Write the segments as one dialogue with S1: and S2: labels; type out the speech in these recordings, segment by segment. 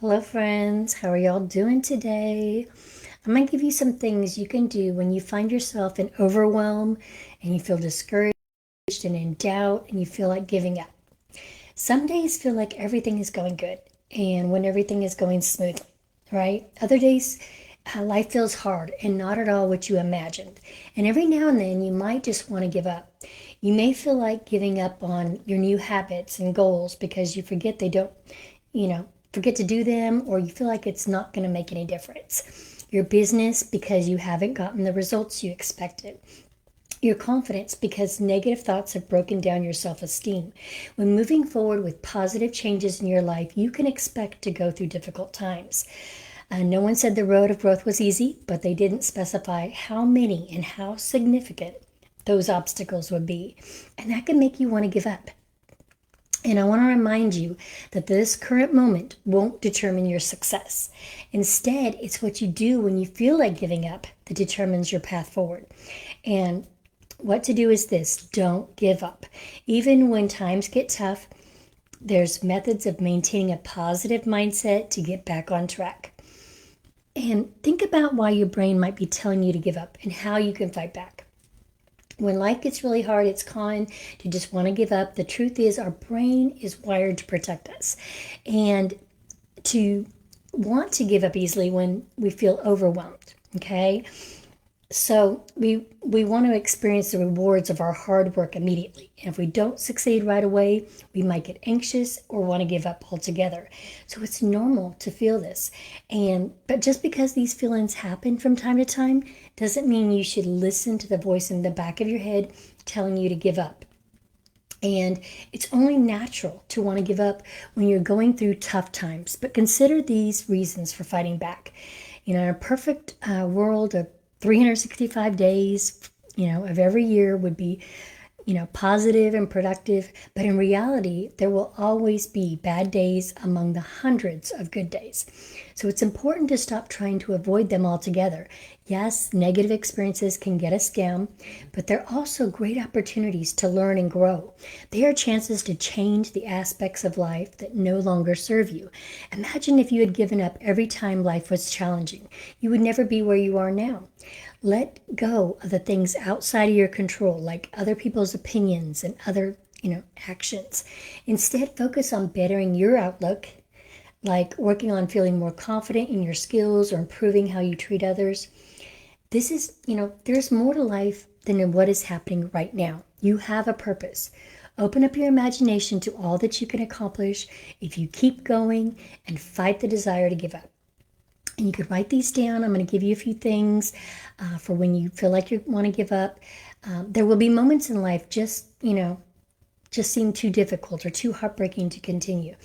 S1: Hello, friends. How are y'all doing today? I'm going to give you some things you can do when you find yourself in overwhelm and you feel discouraged and in doubt and you feel like giving up. Some days feel like everything is going good and when everything is going smoothly, right? Other days, life feels hard and not at all what you imagined. And every now and then, you might just want to give up. You may feel like giving up on your new habits and goals because you forget they don't, forget to do them, or you feel like it's not going to make any difference. Your business because you haven't gotten the results you expected. Your confidence because negative thoughts have broken down your self esteem. When moving forward with positive changes in your life, you can expect to go through difficult times. No one said the road of growth was easy, but they didn't specify how many and how significant those obstacles would be. And that can make you want to give up. And I want to remind you that this current moment won't determine your success. Instead, it's what you do when you feel like giving up that determines your path forward. And what to do is this: don't give up. Even when times get tough, there's methods of maintaining a positive mindset to get back on track. And think about why your brain might be telling you to give up and how you can fight back. When life gets really hard, it's common to just want to give up. The truth is, our brain is wired to protect us and to want to give up easily when we feel overwhelmed. Okay. So we want to experience the rewards of our hard work immediately. And if we don't succeed right away, we might get anxious or want to give up altogether. So it's normal to feel this. But just because these feelings happen from time to time doesn't mean you should listen to the voice in the back of your head telling you to give up. And it's only natural to want to give up when you're going through tough times. But consider these reasons for fighting back. In a perfect world of 365 days, of every year would be, positive and productive. But in reality, there will always be bad days among the hundreds of good days. So it's important to stop trying to avoid them altogether. Yes, negative experiences can get us down, but they're also great opportunities to learn and grow. They are chances to change the aspects of life that no longer serve you. Imagine if you had given up every time life was challenging. You would never be where you are now. Let go of the things outside of your control, like other people's opinions and other, actions. Instead, focus on bettering your outlook, like working on feeling more confident in your skills or improving how you treat others. This is, there's more to life than in what is happening right now. You have a purpose. Open up your imagination to all that you can accomplish if you keep going and fight the desire to give up. And you could write these down. I'm going to give you a few things for when you feel like you want to give up. There will be moments in life just seem too difficult or too heartbreaking to continue.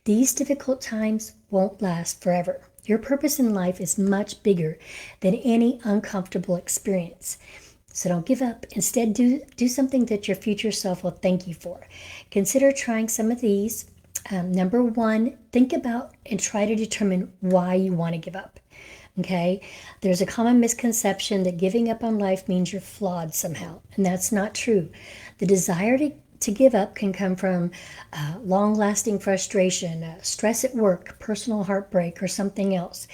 S1: These difficult times won't last forever. Your purpose in life is much bigger than any uncomfortable experience. So don't give up. Instead, do something that your future self will thank you for. Consider trying some of these. Number one, think about and try to determine why you want to give up. Okay, there's a common misconception that giving up on life means you're flawed somehow, and that's not true. The desire to give up can come from long-lasting frustration, stress at work, personal heartbreak, or something else.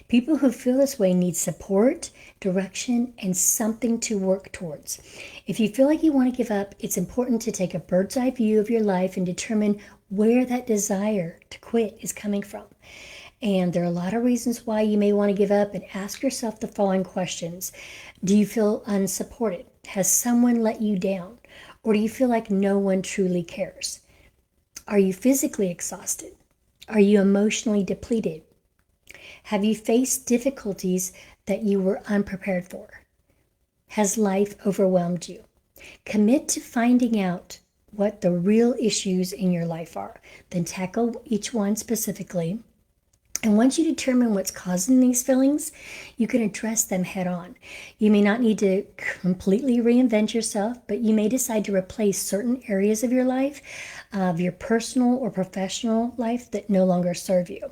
S1: People who feel this way need support, direction, and something to work towards. If you feel like you want to give up, it's important to take a bird's eye view of your life and determine where that desire to quit is coming from. And there are a lot of reasons why you may want to give up, and ask yourself the following questions. Do you feel unsupported? Has someone let you down? Or do you feel like no one truly cares? Are you physically exhausted? Are you emotionally depleted? Have you faced difficulties that you were unprepared for? Has life overwhelmed you? Commit to finding out what the real issues in your life are. Then tackle each one specifically. And once you determine what's causing these feelings, you can address them head on. You may not need to completely reinvent yourself, but you may decide to replace certain areas of your life, of your personal or professional life that no longer serve you.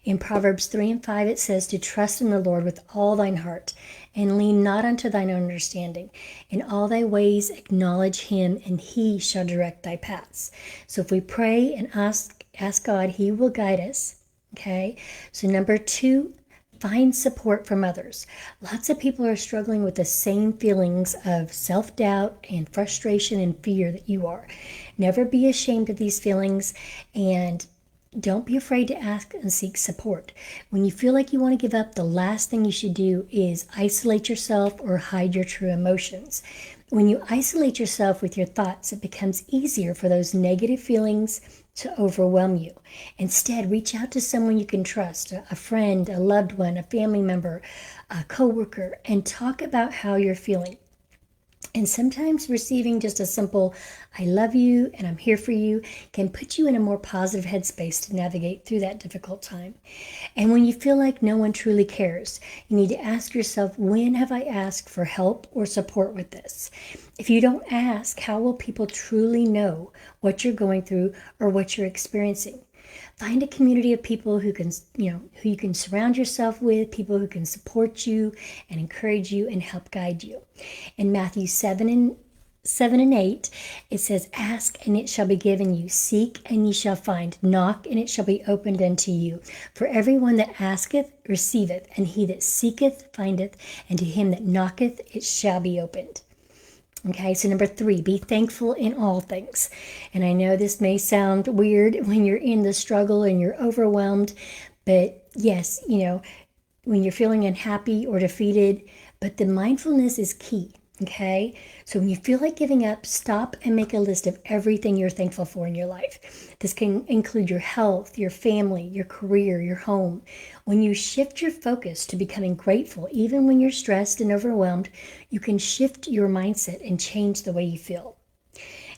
S1: In Proverbs 3:5, it says to trust in the Lord with all thine heart and lean not unto thine own understanding. In all thy ways acknowledge him, and he shall direct thy paths. So if we pray and ask God, he will guide us. Okay, so number 2, find support from others. Lots of people are struggling with the same feelings of self-doubt and frustration and fear that you are. Never be ashamed of these feelings, and don't be afraid to ask and seek support. When you feel like you want to give up, the last thing you should do is isolate yourself or hide your true emotions. When you isolate yourself with your thoughts, it becomes easier for those negative feelings to overwhelm you. Instead, reach out to someone you can trust, a friend, a loved one, a family member, a coworker, and talk about how you're feeling. And sometimes receiving just a simple, I love you and I'm here for you, can put you in a more positive headspace to navigate through that difficult time. And when you feel like no one truly cares, you need to ask yourself, when have I asked for help or support with this? If you don't ask, how will people truly know what you're going through or what you're experiencing? Find a community of people who can, who you can surround yourself with, people who can support you and encourage you and help guide you. In Matthew 7:8, it says, ask and it shall be given you, seek and ye shall find, knock and it shall be opened unto you. For everyone that asketh receiveth, and he that seeketh findeth, and to him that knocketh it shall be opened. Okay, so number 3, be thankful in all things. And I know this may sound weird when you're in the struggle and you're overwhelmed, but yes, when you're feeling unhappy or defeated, but the mindfulness is key. Okay, so when you feel like giving up, stop and make a list of everything you're thankful for in your life. This can include your health, your family, your career, your home. When you shift your focus to becoming grateful, even when you're stressed and overwhelmed, you can shift your mindset and change the way you feel.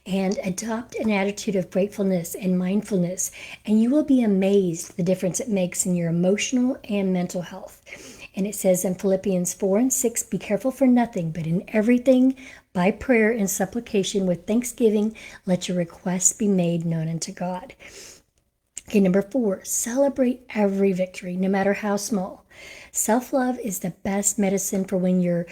S1: And adopt an attitude of gratefulness and mindfulness, and you will be amazed the difference it makes in your emotional and mental health. And it says in Philippians 4:6, be careful for nothing, but in everything, by prayer and supplication with thanksgiving, let your requests be made known unto God. Okay, number 4, celebrate every victory, no matter how small. Self-love is the best medicine for when your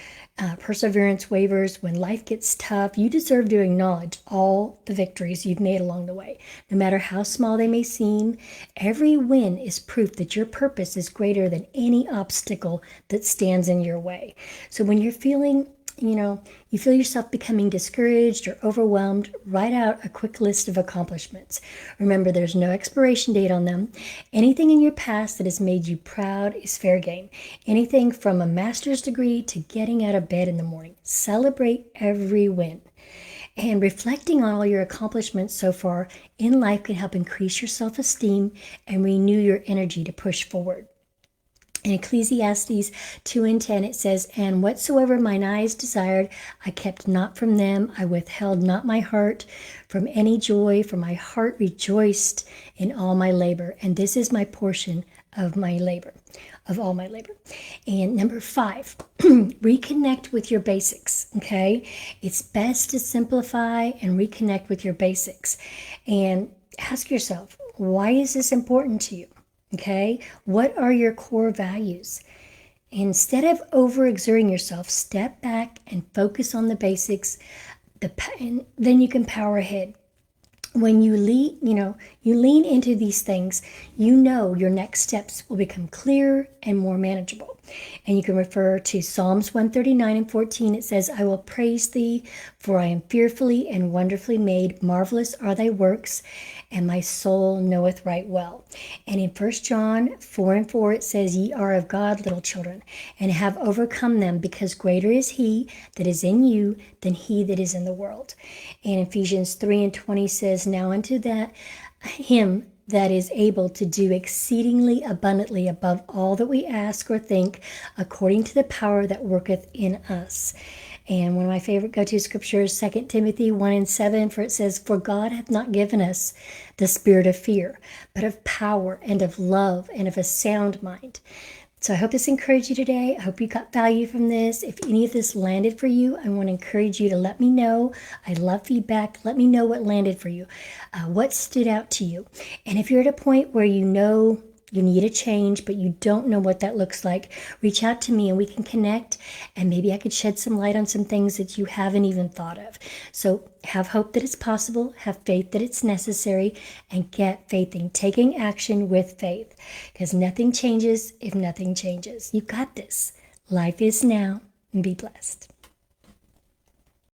S1: perseverance wavers, when life gets tough. You deserve to acknowledge all the victories you've made along the way, no matter how small they may seem. Every win is proof that your purpose is greater than any obstacle that stands in your way. So when you're feeling you feel yourself becoming discouraged or overwhelmed, write out a quick list of accomplishments. Remember, there's no expiration date on them. Anything in your past that has made you proud is fair game. Anything from a master's degree to getting out of bed in the morning. Celebrate every win. And reflecting on all your accomplishments so far in life can help increase your self-esteem and renew your energy to push forward. In Ecclesiastes 2:10, it says, and whatsoever mine eyes desired, I kept not from them. I withheld not my heart from any joy, for my heart rejoiced in all my labor. And this is my portion of my labor, of all my labor. And number 5, reconnect with your basics, okay? It's best to simplify and reconnect with your basics. And ask yourself, why is this important to you? Okay, what are your core values? Instead of overexerting yourself, step back and focus on the basics. And then you can power ahead. When you lean into these things, your next steps will become clearer and more manageable. And you can refer to Psalms 139:14. It says, I will praise thee, for I am fearfully and wonderfully made. Marvelous are thy works, and my soul knoweth right well. And in 1 John 4:4, it says, ye are of God, little children, and have overcome them, because greater is he that is in you than he that is in the world. And Ephesians 3:20 says, now unto that him that is able to do exceedingly abundantly above all that we ask or think, according to the power that worketh in us. And one of my favorite go-to scriptures, 2 Timothy 1:7, for it says, for God hath not given us the spirit of fear, but of power and of love and of a sound mind. So I hope this encouraged you today. I hope you got value from this. If any of this landed for you, I want to encourage you to let me know. I love feedback. Let me know what landed for you, what stood out to you. And if you're at a point where you need a change, but you don't know what that looks like, reach out to me and we can connect, and maybe I could shed some light on some things that you haven't even thought of. So have hope that it's possible, have faith that it's necessary, and get faith in taking action with faith, because nothing changes if nothing changes. You got this. Life is now, and be blessed.